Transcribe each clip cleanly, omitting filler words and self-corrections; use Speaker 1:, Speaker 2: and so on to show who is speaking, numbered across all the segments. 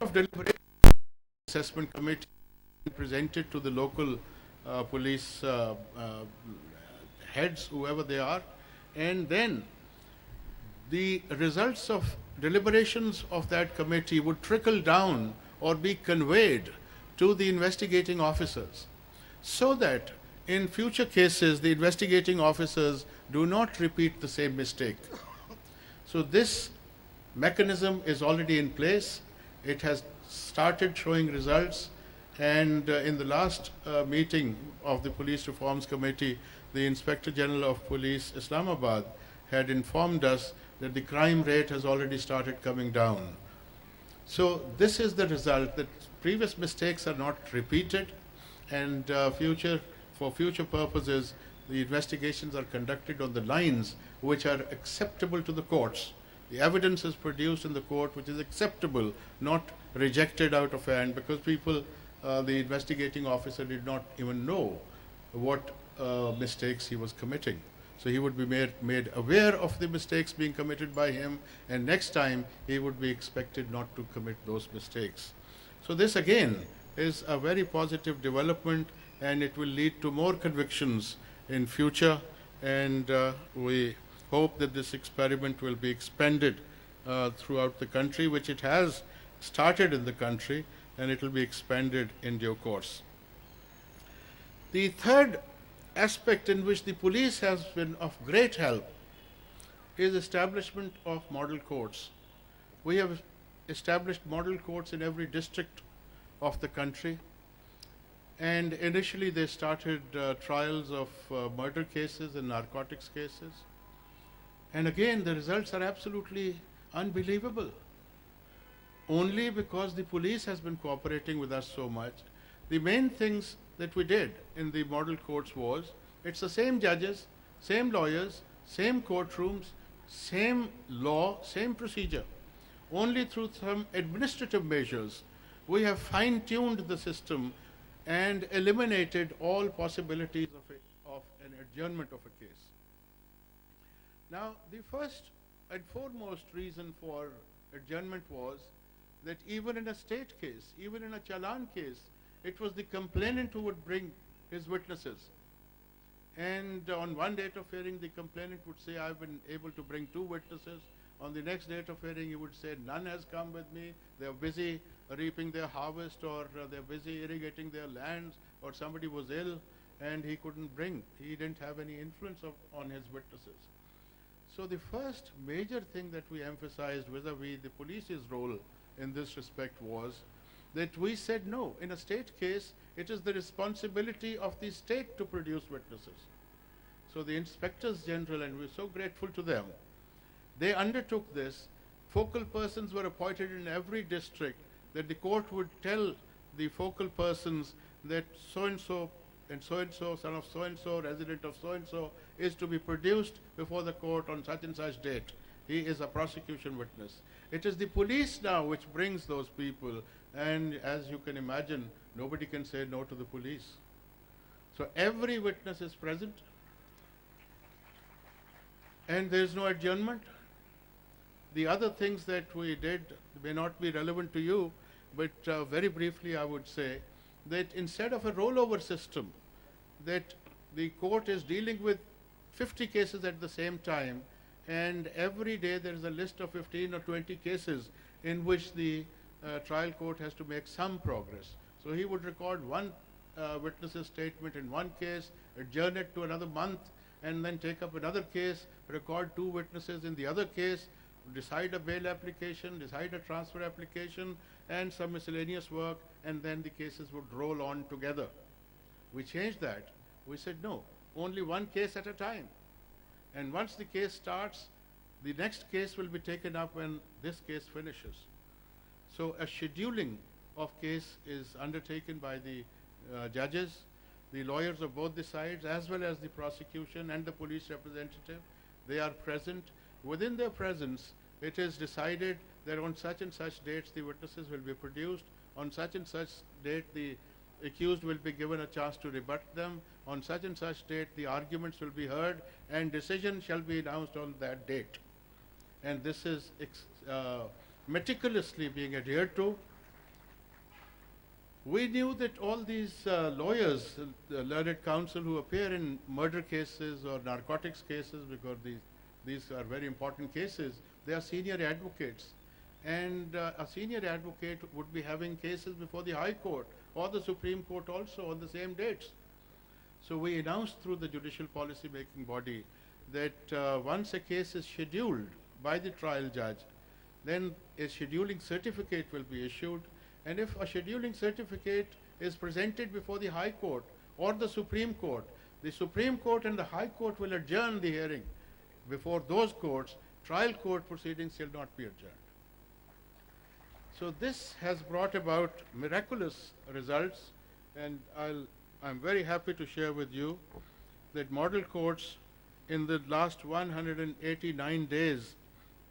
Speaker 1: of deliberation, assessment committee presented to the local police heads, whoever they are, and then the results of deliberations of that committee would trickle down or be conveyed to the investigating officers, so that in future cases the investigating officers do not repeat the same mistake. So this mechanism is already in place. It has started showing results, and in the last meeting of the Police Reforms Committee, the Inspector General of Police Islamabad had informed us that the crime rate has already started coming down. So this is the result, that previous mistakes are not repeated, and for future purposes, the investigations are conducted on the lines which are acceptable to the courts. The evidence is produced in the court which is acceptable, not rejected out of hand, because the investigating officer did not even know what mistakes he was committing. So he would be made aware of the mistakes being committed by him, and next time he would be expected not to commit those mistakes. So this again is a very positive development, and it will lead to more convictions in future, and we hope that this experiment will be expanded throughout the country, which it has started in the country, and it will be expanded in due course. The third aspect in which the police has been of great help is establishment of model courts. We have established model courts in every district of the country, and initially they started trials of murder cases and narcotics cases, and again the results are absolutely unbelievable, only because the police has been cooperating with us so much. The main things that we did in the model courts was, it's the same judges, same lawyers, same courtrooms, same law, same procedure. Only through some administrative measures we have fine-tuned the system and eliminated all possibilities of an adjournment of a case. Now, the first and foremost reason for adjournment was that even in a state case, even in a challan case, it was the complainant who would bring his witnesses. And on one date of hearing, the complainant would say, I've been able to bring 2 witnesses. On the next date of hearing, he would say, none has come with me. They're busy reaping their harvest, or they're busy irrigating their lands, or somebody was ill and he couldn't bring. He didn't have any influence on his witnesses. So the first major thing that we emphasized vis-a-vis the police's role in this respect was that we said, no, in a state case, it is the responsibility of the state to produce witnesses. So the inspectors general, and we're so grateful to them, they undertook this. Focal persons were appointed in every district, that the court would tell the focal persons that so-and-so and so-and-so, son of so-and-so, resident of so-and-so, is to be produced before the court on such and such date. He is a prosecution witness. It is the police now which brings those people, and as you can imagine, nobody can say no to the police. So every witness is present, and there is no adjournment. The other things that we did may not be relevant to you, but very briefly I would say that instead of a rollover system, that the court is dealing with 50 cases at the same time, and every day there is a list of 15 or 20 cases in which the trial court has to make some progress. So he would record one witness's statement in one case, adjourn it to another month, and then take up another case, record 2 witnesses in the other case, decide a bail application, decide a transfer application, and some miscellaneous work, and then the cases would roll on together. We changed that. We said, no, only one case at a time. And once the case starts, the next case will be taken up when this case finishes. So a scheduling of case is undertaken by the judges, the lawyers of both the sides, as well as the prosecution and the police representative. They are present. Within their presence, it is decided that on such and such dates the witnesses will be produced. On such and such date the accused will be given a chance to rebut them. On such and such date the arguments will be heard, and decision shall be announced on that date. And this is meticulously being adhered to, We knew that all these lawyers, the learned counsel who appear in murder cases or narcotics cases, because these are very important cases, they are senior advocates. And a senior advocate would be having cases before the High Court or the Supreme Court also on the same dates. So we announced through the judicial policy making body that once a case is scheduled by the trial judge, then a scheduling certificate will be issued. And if a scheduling certificate is presented before the High Court or the Supreme Court and the High Court will adjourn the hearing. Before those courts, trial court proceedings shall not be adjourned. So this has brought about miraculous results, and I'm very happy to share with you that model courts in the last 189 days,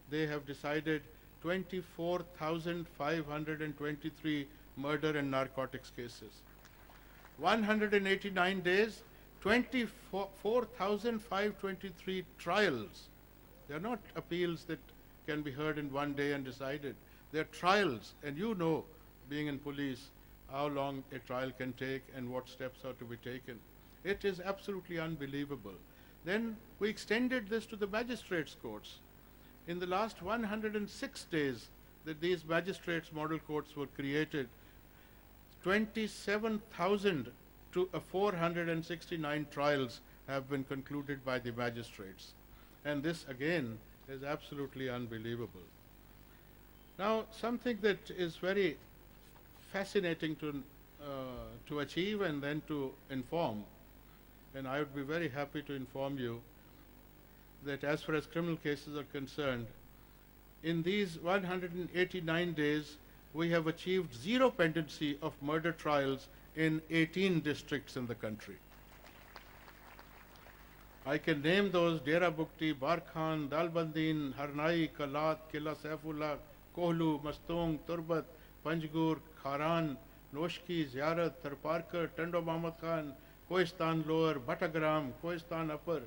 Speaker 1: they have decided 24,523 murder and narcotics cases. 189 days, 24,523 trials. They are not appeals that can be heard in one day and decided. They are trials, and you know, being in police, how long a trial can take and what steps are to be taken. It is absolutely unbelievable. Then we extended this to the magistrates' courts. In the last 106 days that these magistrates' model courts were created, 27,000 to 469 trials have been concluded by the magistrates. And this again is absolutely unbelievable. Now, something that is very fascinating to achieve and then to inform, and I would be very happy to inform you that as far as criminal cases are concerned, in these 189 days, we have achieved zero pendency of murder trials in 18 districts in the country. I can name those: Dera Bukti, Barkhan, Dalbandin, Harnai, Kalat, Killa Saifullah, Kohlu, Mastong, Turbat, Panjgur, Kharan, Noshki, Ziyarat, Tharparkar, Tando Muhammad Khan, Kohistan Lower, Batagram, Kohistan Upper.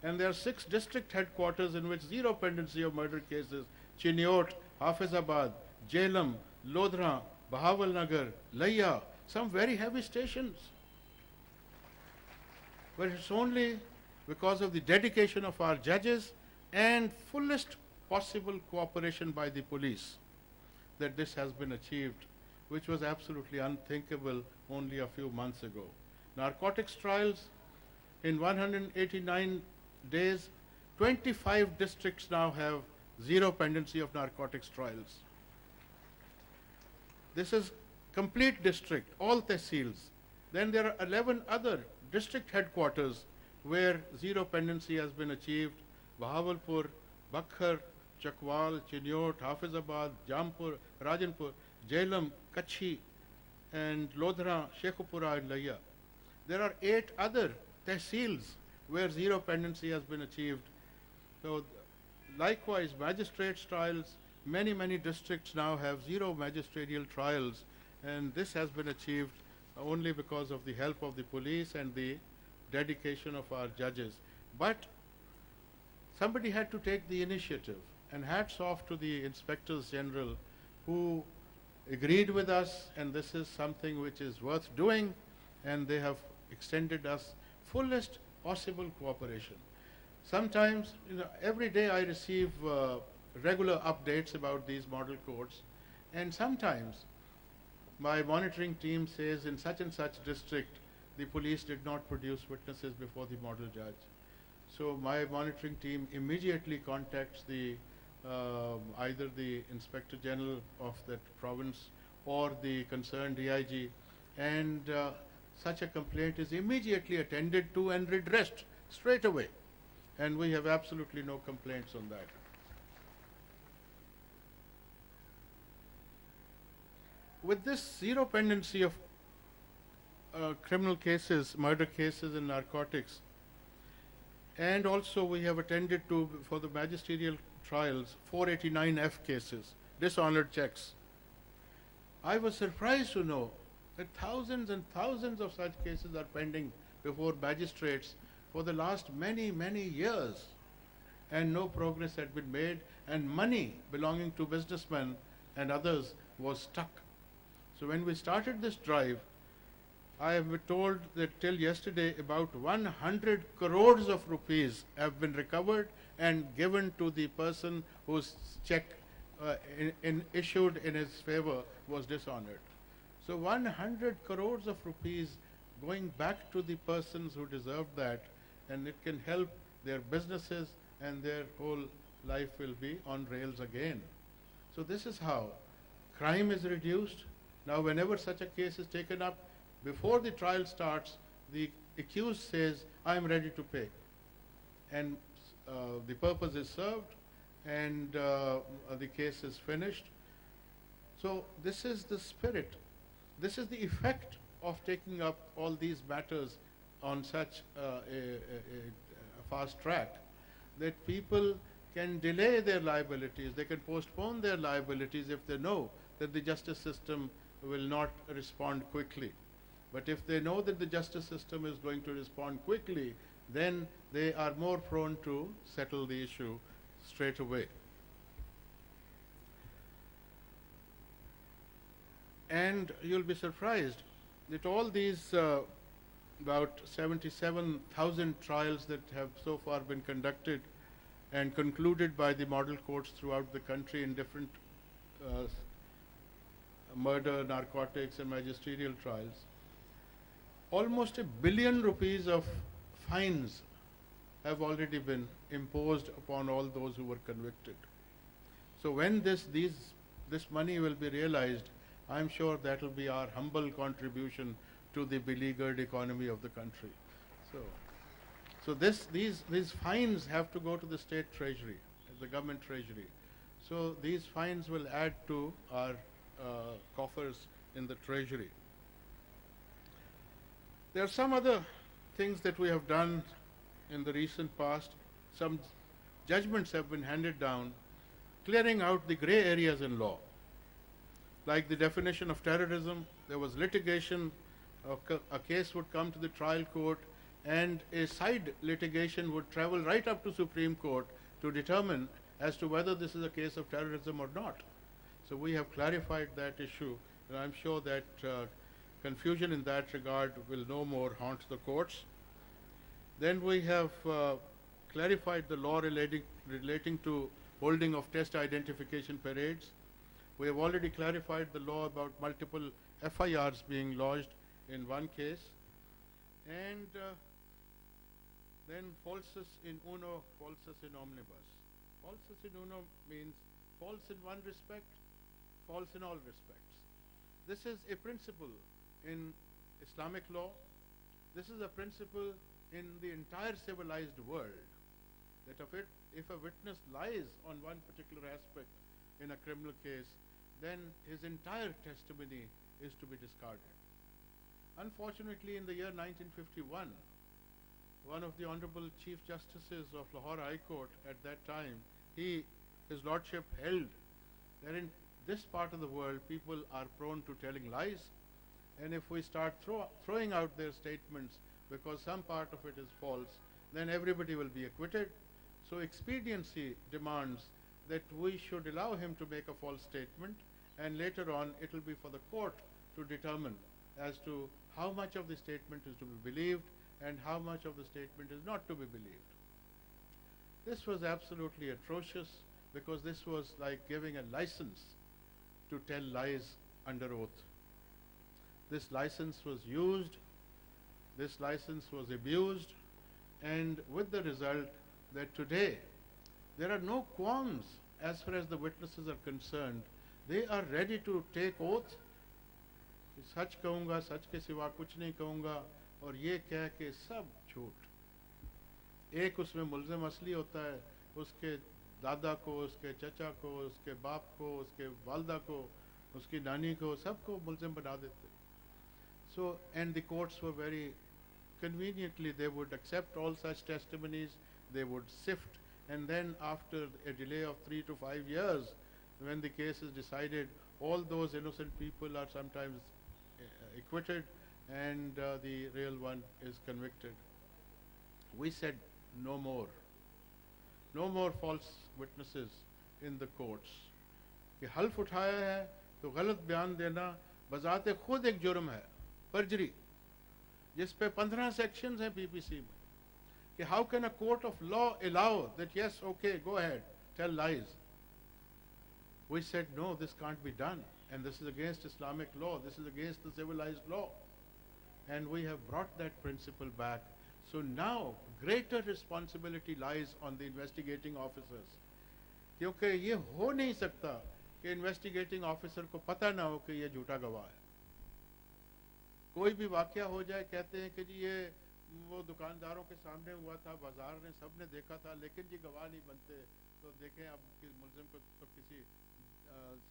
Speaker 1: And there are 6 district headquarters in which zero pendency of murder cases: Chiniot, Hafizabad, Jhelum, Lodhra, Bahawalnagar, Laya, some very heavy stations. But it's only because of the dedication of our judges and fullest possible cooperation by the police that this has been achieved, which was absolutely unthinkable only a few months ago. Narcotics trials, in 189 days, 25 districts now have zero pendency of narcotics trials. This is complete district, all tehsils. Then there are 11 other district headquarters where zero pendency has been achieved: Bahawalpur, Bakhar, Chakwal, Chiniot, Hafizabad, Jampur, Rajanpur, Jhelum, Kachhi, and Lodhra, Shekhupura, and Laya. There are 8 other tehsils where zero pendency has been achieved. So likewise, magistrates' trials, many districts now have zero magisterial trials, and this has been achieved only because of the help of the police and the dedication of our judges. But somebody had to take the initiative, and hats off to the inspectors general who agreed with us, and this is something which is worth doing, and they have extended us fullest possible cooperation. Sometimes, every day I receive regular updates about these model courts, and sometimes my monitoring team says in such and such district the police did not produce witnesses before the model judge. So my monitoring team immediately contacts the either the Inspector General of that province or the concerned DIG, and such a complaint is immediately attended to and redressed straight away. And we have absolutely no complaints on that. With this zero pendency of criminal cases, murder cases and narcotics, and also we have attended to, for the magisterial trials, 489F cases, dishonored checks. I was surprised to know that thousands and thousands of such cases are pending before magistrates for the last many years, and no progress had been made, and money belonging to businessmen and others was stuck. So when we started this drive, I have been told that till yesterday about 100 crores of rupees have been recovered and given to the person whose check issued in his favor was dishonored. So 100 crores of rupees going back to the persons who deserved that, and it can help their businesses, and their whole life will be on rails again. So this is how crime is reduced. Now whenever such a case is taken up, before the trial starts, the accused says, I am ready to pay. And the purpose is served, and the case is finished. So this is the spirit. This is the effect of taking up all these matters on such a fast track, that people can delay their liabilities, they can postpone their liabilities if they know that the justice system will not respond quickly. But if they know that the justice system is going to respond quickly, then they are more prone to settle the issue straight away. And you'll be surprised that all these about 77,000 trials that have so far been conducted and concluded by the model courts throughout the country in different murder, narcotics, and magisterial trials, almost ₹1 billion of fines have already been imposed upon all those who were convicted. So when this money will be realized, I'm sure that will be our humble contribution to the beleaguered economy of the country. So these fines have to go to the state treasury, the government treasury. So these fines will add to our coffers in the treasury. There are some other things that we have done in the recent past. Some judgments have been handed down, clearing out the gray areas in law. Like the definition of terrorism, there was litigation, a case would come to the trial court, and a side litigation would travel right up to Supreme Court to determine as to whether this is a case of terrorism or not. So we have clarified that issue, and I'm sure that confusion in that regard will no more haunt the courts. Then we have clarified the law relating to holding of test identification parades. We have already clarified the law about multiple FIRs being lodged in one case. And then falsus in uno, falsus in omnibus. Falsus in uno means false in one respect, false in all respects. This is a principle in Islamic law. This is a principle in the entire civilized world, that if a witness lies on one particular aspect in a criminal case, then his entire testimony is to be discarded. Unfortunately, in the year 1951, one of the Honorable Chief Justices of Lahore High Court at that time, his Lordship held that in this part of the world, people are prone to telling lies, and if we start throwing out their statements because some part of it is false, then everybody will be acquitted. So expediency demands that we should allow him to make a false statement, and later on it will be for the court to determine as to how much of the statement is to be believed and how much of the statement is not to be believed. This was absolutely atrocious, because this was like giving a license to tell lies under oath. This license was used, this license was abused, and with the result that today there are no qualms as far as the witnesses are concerned. They are ready to take oath, सच कहूँगा, सच के सिवा कुछ नहीं कहूँगा, और ये कह के सब झूठ। एक उसमें मुल्ज़िम असली होता है, उसके दादा को, उसके चचा को, उसके बाप को, उसके वालदा को, उसकी नानी को, सबको मुल्ज़िम बना देते। So, and the courts were very conveniently, they would accept all such testimonies, they would sift, and then after a delay of 3 to 5 years, when the case is decided, all those innocent people are sometimes acquitted, and the real one is convicted. We said no more. No more false witnesses in the courts. कि हल्फ उठाया है तो गलत बयान देना बजात खुद एक जुर्म है, परजरी, जिस पे 15 सेक्शंस हैं पीपीसी में, कि how can a court of law allow that yes okay go ahead tell lies. We said no, this can't be done, and this is against Islamic law, this is against the civilized law, and we have brought that principle back. So now greater responsibility lies on the investigating officers, क्योंकि ये हो नहीं सकता कि investigating officer को पता ना हो कि ये झूठा गवाह है. कोई भी वाकया हो जाए, कहते हैं कि जी ये वो दुकानदारों के सामने हुआ था, बाजार ने सब ने देखा था, लेकिन जी गवाह नहीं बनते. तो देखें अब मुलजिम को तो किसी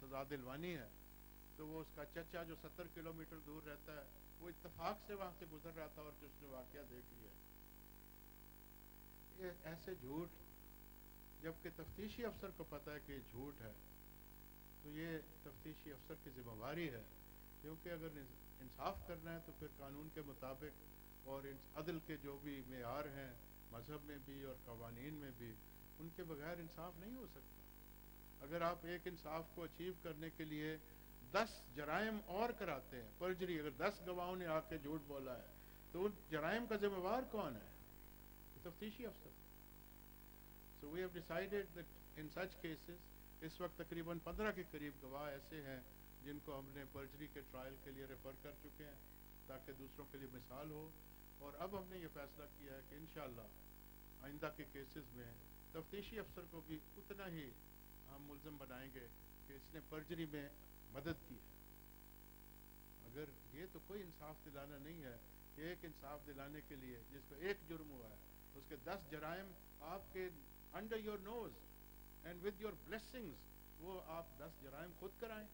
Speaker 1: सजा दिलवानी है, तो वो उसका चचा जो 70 किलोमीटर दूर रहता है, वो इत्तेफाक से वहाँ से गुजर रहा था और जो उसने वाकया देख लिया. ये ऐसे झूठ, जबकि तफ्तीशी अफसर को पता है कि ये झूठ है, तो ये तफ्तीशी अफसर की जिम्मेवारी है, क्योंकि अगर इंसाफ करना है तो फिर कानून के मुताबिक और अदल के जो भी मेयार हैं मज़हब में भी और कवानीन में भी, उनके बगैर इंसाफ नहीं हो सकता. अगर आप एक इंसाफ को अचीव करने के लिए 10 जराइम और कराते हैं, परजरी, अगर 10 गवाहों ने आके झूठ बोला है, तो उन जराइम का जिम्मेवार कौन है? तफ्तीशी अफसर. So we have decided that in such cases, इस वक्त तकरीबन 15 के करीब गवाह ऐसे हैं जिनको हमने परजरी के ट्रायल के लिए रेफ़र कर चुके हैं, ताकि दूसरों के लिए मिसाल हो. और अब हमने ये फैसला किया है कि इंशाअल्लाह आइंदा के केसेस में तफ्तीशी अफसर को भी उतना ही हम मुल्ज़म बनाएंगे कि इसने परजरी में मदद की है. अगर ये तो कोई इंसाफ दिलाना नहीं है कि एक इंसाफ दिलाने के लिए जिसको एक जुर्म हुआ है, उसके 10 जराइम आपके under your nose and with your blessings, वो आप 10 जराइम खुद कराएं,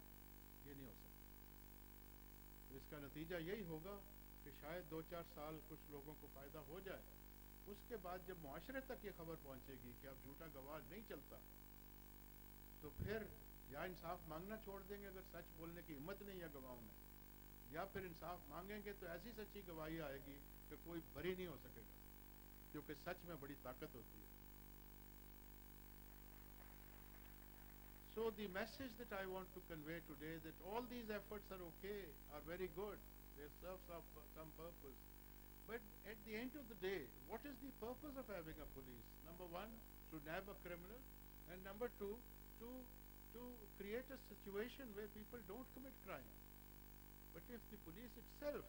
Speaker 1: ये नहीं हो सकता. तो इसका नतीजा यही होगा कि शायद 2-4 साल कुछ लोगों को फ़ायदा हो जाए. उसके बाद जब मुआशरे तक ये खबर पहुंचेगी कि अब झूठा गवाह नहीं चलता, तो फिर या इंसाफ मांगना छोड़ देंगे अगर सच बोलने की हिम्मत नहीं है गवाहों में, या फिर इंसाफ मांगेंगे तो ऐसी सच्ची गवाही आएगी कि कोई बरी नहीं हो सकेगा, क्योंकि सच में बड़ी ताकत होती है. So the message that I want to convey today, that all these efforts are okay, are very good, they serve some purpose. But at the end of the day, what is the purpose of having a police? Number one, to nab a criminal, and number two, to create a situation where people don't commit crime. But if the police itself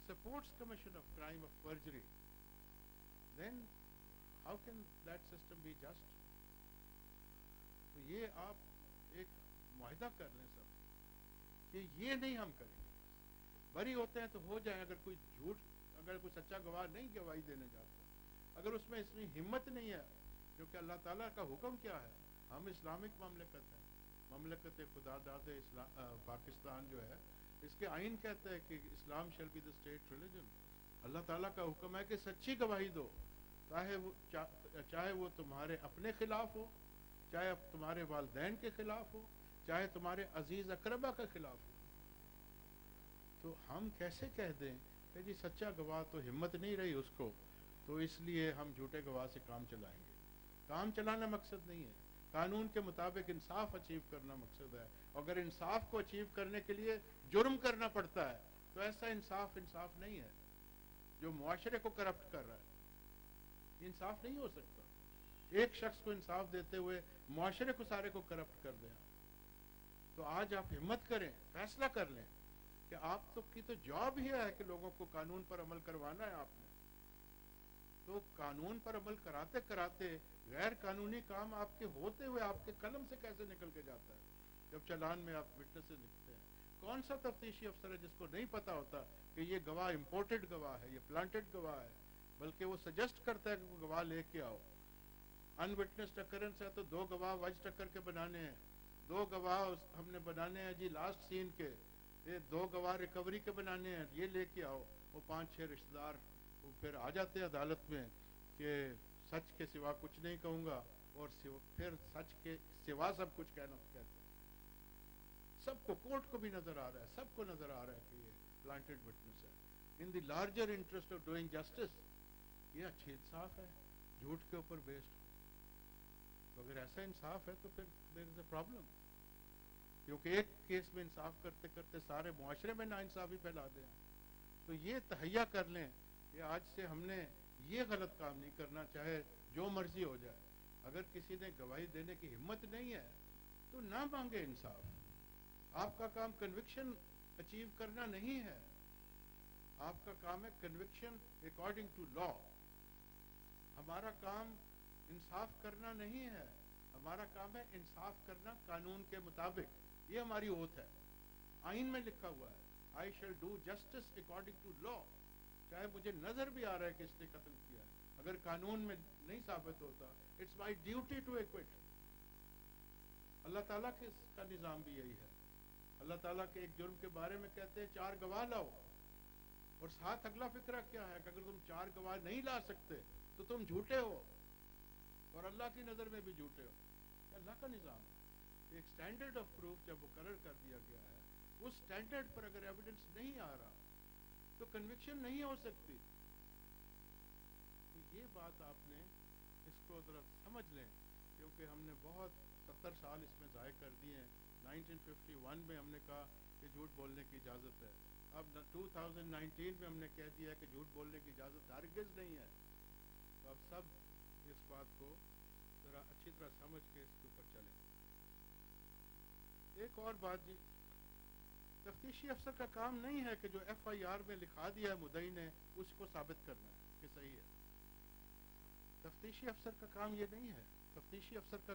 Speaker 1: supports commission of crime of perjury, then how can that system be just? तो ये आप एक मुआहिदा कर लें सब कि ये नहीं हम करेंगे. बरी होते हैं तो हो जाए, अगर कोई झूठ, अगर कोई सच्चा गवाह नहीं गवाही देने जाता, अगर उसमें इतनी हिम्मत नहीं है, क्योंकि अल्लाह ताला का हुक्म क्या है, हम इस्लामिक ममलकत है, ममलकत खुदादाद पाकिस्तान जो है, इसके आइन कहता है कि Islam shall be the state religion. अल्लाह ताला का हुक्म है कि सच्ची गवाही दो, चाहे वो तुम्हारे अपने खिलाफ हो, चाहे अब तुम्हारे वालिदैन के खिलाफ हो, चाहे तुम्हारे अजीज अकरबा के खिलाफ हो. तो हम कैसे कह दें कि जी सच्चा गवाह तो हिम्मत नहीं रही उसको, तो इसलिए हम झूठे गवाह से काम चलाएंगे. काम चलाना मकसद नहीं है, कानून के मुताबिक इंसाफ अचीव करना मकसद है. अगर इंसाफ को अचीव करने के लिए जुर्म करना पड़ता है, तो ऐसा इंसाफ नहीं है जो मुआशरे को करप्ट कर रहा है. इंसाफ नहीं हो सकता. एक शख्स को इंसाफ देते हुए मुआशरे को सारे को करप्ट कर दिया. तो आज आप हिम्मत करें, फैसला कर लें कि आप तो की तो जॉब ही है कि लोगों को कानून पर अमल करवाना है आपने. तो कानून पर अमल कराते कराते गैर कानूनी काम आपके होते हुए आपके कलम से कैसे निकल के जाता है. जब चालान में आप विटनेसेस लिखते हैं, कौन सा तफ्तीशी अफसर है जिसको नहीं पता होता कि ये गवाह इम्पोर्टेड गवाह है, ये प्लांटेड गवाह है, बल्कि वो सजेस्ट करता है कि वो गवाह लेके आओ. अनविटनेस्ड अकरेंस है तो 2 गवाह वज टक्कर के बनाने हैं, 2 गवाह हमने बनाने हैं जी लास्ट सीन के, ये 2 गवाह रिकवरी के बनाने हैं, ये लेके आओ. वो 5-6 रिश्तेदार वो फिर आ जाते हैं अदालत में कि सच के सिवा कुछ नहीं कहूँगा, और फिर सच के सिवा सब कुछ कहते हैं. सबको, कोर्ट को भी नजर आ रहा है, सबको नजर आ रहा है कि ये प्लांटेड विटनेस है. In the larger interest of doing justice, ये अच्छी इंसाफ है झूठ के ऊपर बेस्ड. तो अगर ऐसा इंसाफ है तो फिर देयर इज अ प्रॉब्लम. کیونکہ ایک کیس میں انصاف کرتے کرتے سارے معاشرے میں ناانصافی پھیلا دیں. تو یہ تہیا کر لیں کہ آج سے ہم نے یہ غلط کام نہیں کرنا، چاہے جو مرضی ہو جائے. اگر کسی نے گواہی دینے کی ہمت نہیں ہے تو نہ مانگے انصاف. آپ کا کام کنوکشن اچیو کرنا نہیں ہے، آپ کا کام ہے کنوکشن اکارڈنگ ٹو لا. ہمارا کام انصاف کرنا نہیں ہے، ہمارا کام ہے انصاف کرنا قانون کے مطابق. یہ ہماری اوتھ ہے، آئین میں لکھا ہوا ہے I shall do justice according to law. چاہے مجھے نظر بھی آ رہا ہے کہ اس نے قتل کیا ہے، اگر قانون میں نہیں ثابت ہوتا it's my duty to acquit. اللہ تعالیٰ کے کا نظام بھی یہی ہے. اللہ تعالیٰ کے ایک جرم کے بارے میں کہتے ہیں 4 گواہ لاؤ، اور ساتھ اگلا فکرہ کیا ہے کہ اگر تم 4 گواہ نہیں لا سکتے تو تم جھوٹے ہو، اور اللہ کی نظر میں بھی جھوٹے ہو. یہ اللہ کا نظام ہے. ایک سٹینڈرڈ آف پروف جب مقرر کر دیا گیا ہے، اس سٹینڈرڈ پر اگر ایویڈنس نہیں آ رہا تو کنوکشن نہیں ہو سکتی. تو یہ بات آپ نے اس کو ذرا سمجھ لیں، کیونکہ ہم نے بہت 70 سال اس میں ضائع کر دیے ہیں. 1951 میں ہم نے کہا کہ جھوٹ بولنے کی اجازت ہے، اب 2019 میں ہم نے کہہ دیا ہے کہ جھوٹ بولنے کی اجازت ہرگز نہیں ہے. تو اب سب اس بات کو ذرا اچھی طرح سمجھ کے اس کے اوپر چلیں. ایک اور بات جی، تفتیشی افسر کا کام نہیں ہے کہ جو ایف آئی آر میں لکھا دیا ہے مدعی نے اس کو ثابت کرنا ہے کہ صحیح ہے. تفتیشی افسر کا کام یہ نہیں ہے. تفتیشی افسر کا